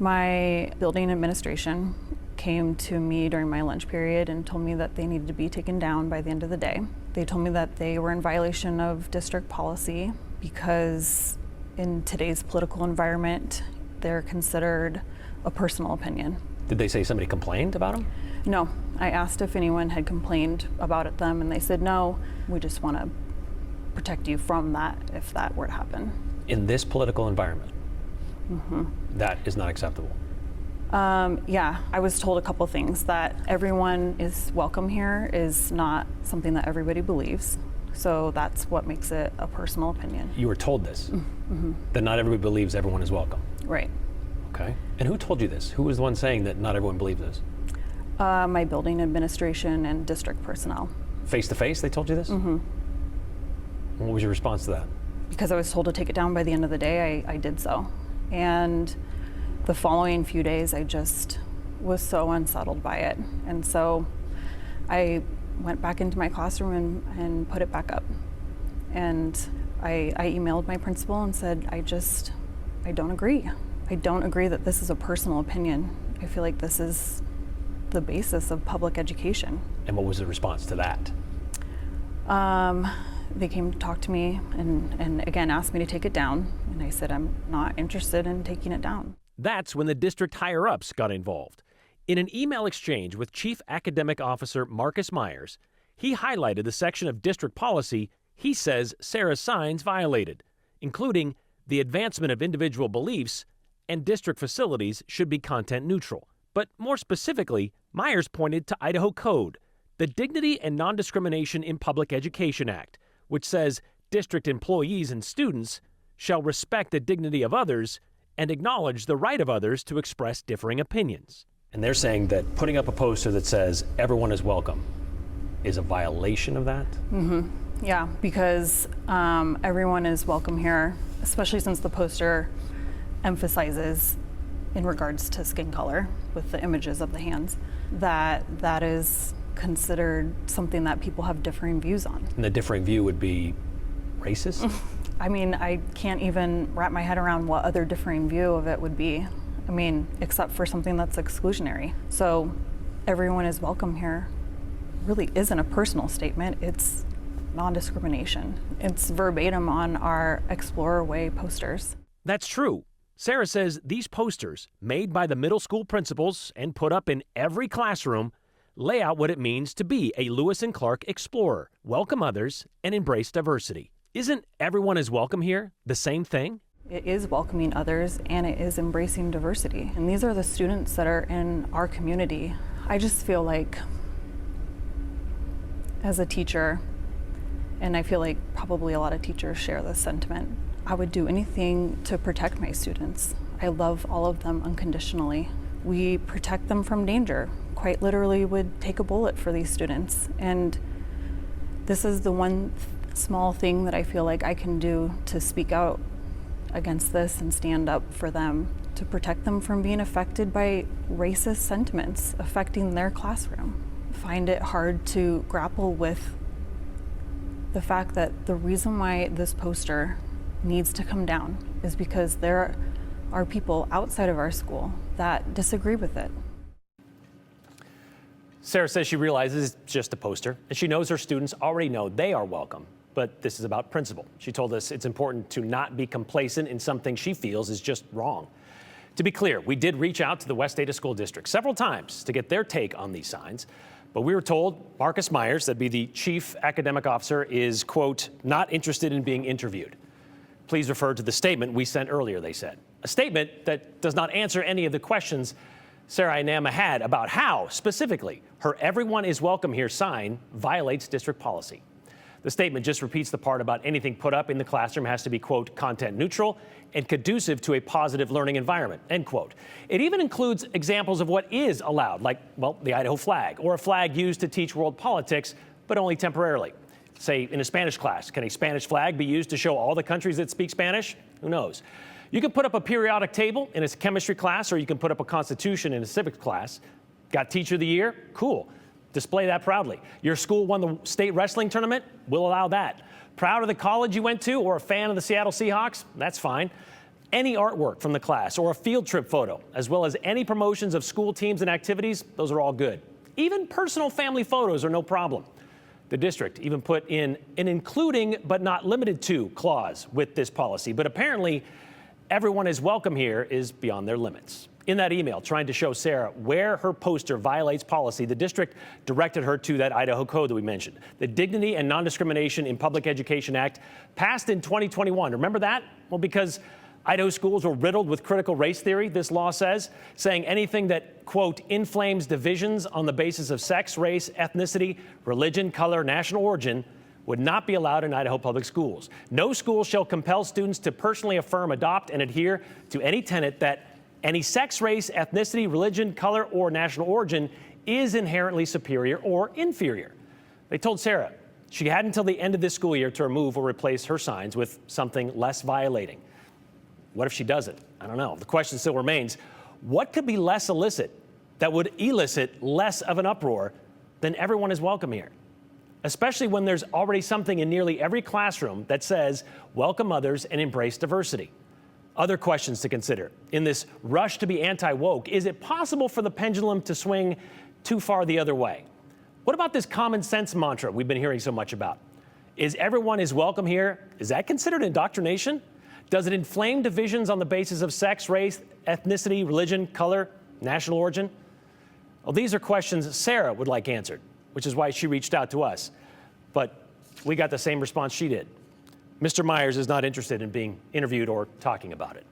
My building administration came to me during my lunch period and told me that they needed to be taken down by the end of the day. They told me that they were in violation of district policy because in today's political environment, they're considered a personal opinion. Did they say somebody complained about them? No. I asked if anyone had complained about them, and they said, no, we just want to protect you from that if that were to happen. In this political environment? Mm-hmm. That is not acceptable. Yeah, I was told a couple things. That everyone is welcome here is not something that everybody believes. So that's what makes it a personal opinion. You were told this? Mm-hmm. That not everybody believes everyone is welcome? Right. Okay. And who told you this? Who was the one saying that not everyone believes this? My building administration and district personnel. Face to face, they told you this? Mm-hmm. What was your response to that? Because I was told to take it down by the end of the day, I did so. And the following few days, I just was so unsettled by it. And so I went back into my classroom and put it back up. And I emailed my principal and said, I don't agree. I don't agree that this is a personal opinion. I feel like this is the basis of public education. And what was the response to that? They came to talk to me and again asked me to take it down. And I said, I'm not interested in taking it down. That's when the district higher-ups got involved. In an email exchange with Chief Academic Officer Marcus Myers, he highlighted the section of district policy he says Sarah's signs violated, including the advancement of individual beliefs and district facilities should be content neutral. But more specifically, Myers pointed to Idaho Code, the Dignity and Non-Discrimination in Public Education Act, which says district employees and students shall respect the dignity of others and acknowledge the right of others to express differing opinions. And they're saying that putting up a poster that says everyone is welcome is a violation of that? Mm-hmm. Yeah, because everyone is welcome here, especially since the poster emphasizes in regards to skin color with the images of the hands, that is considered something that people have differing views on. And the differing view would be racist? I mean, I can't even wrap my head around what other differing view of it would be. I mean, except for something that's exclusionary. So everyone is welcome here really isn't a personal statement, it's non-discrimination. It's verbatim on our Explorer Way posters. That's true. Sarah says these posters, made by the middle school principals and put up in every classroom, lay out what it means to be a Lewis and Clark explorer, welcome others, and embrace diversity. Isn't everyone is welcome here the same thing? It is welcoming others and it is embracing diversity. And these are the students that are in our community. I just feel like, as a teacher, and I feel like probably a lot of teachers share this sentiment, I would do anything to protect my students. I love all of them unconditionally. We protect them from danger. Quite literally would take a bullet for these students. And this is the one small thing that I feel like I can do to speak out against this and stand up for them, to protect them from being affected by racist sentiments affecting their classroom. I find it hard to grapple with the fact that the reason why this poster needs to come down is because there are people outside of our school that disagree with it. Sarah says she realizes it's just a poster, and she knows her students already know they are welcome. But this is about principle. She told us it's important to not be complacent in something she feels is just wrong. To be clear, we did reach out to the West Ada School District several times to get their take on these signs, but we were told Marcus Myers, that'd be the chief academic officer, is, quote, not interested in being interviewed. Please refer to the statement we sent earlier, they said. A statement that does not answer any of the questions Sarah and Nama had about how, specifically, her Everyone is Welcome Here sign violates district policy. The statement just repeats the part about anything put up in the classroom has to be, quote, content neutral and conducive to a positive learning environment, end quote. It even includes examples of what is allowed, like, well, the Idaho flag, or a flag used to teach world politics, but only temporarily. Say, in a Spanish class, can a Spanish flag be used to show all the countries that speak Spanish? Who knows? You can put up a periodic table in a chemistry class, or you can put up a constitution in a civics class. Got Teacher of the Year? Cool. Display that proudly. Your school won the state wrestling tournament? We'll allow that. Proud of the college you went to or a fan of the Seattle Seahawks? That's fine. Any artwork from the class or a field trip photo, as well as any promotions of school teams and activities, those are all good. Even personal family photos are no problem. The district even put in an including but not limited to clause with this policy, but apparently everyone is welcome here is beyond their limits. In that email, trying to show Sarah where her poster violates policy, the district directed her to that Idaho code that we mentioned, the Dignity and Non-Discrimination in Public Education Act, passed in 2021. Remember that? Well, because Idaho schools were riddled with critical race theory, this law says, saying anything that, quote, inflames divisions on the basis of sex, race, ethnicity, religion, color, national origin would not be allowed in Idaho public schools. No school shall compel students to personally affirm, adopt, and adhere to any tenet that any sex, race, ethnicity, religion, color, or national origin is inherently superior or inferior. They told Sarah she had until the end of this school year to remove or replace her signs with something less violating. What if she doesn't? I don't know. The question still remains, what could be less illicit that would elicit less of an uproar than everyone is welcome here? Especially when there's already something in nearly every classroom that says, welcome others and embrace diversity. Other questions to consider. In this rush to be anti-woke, is it possible for the pendulum to swing too far the other way? What about this common sense mantra we've been hearing so much about? Is everyone is welcome here? Is that considered indoctrination? Does it inflame divisions on the basis of sex, race, ethnicity, religion, color, national origin? Well, these are questions Sarah would like answered, which is why she reached out to us. But we got the same response she did. Mr. Myers is not interested in being interviewed or talking about it.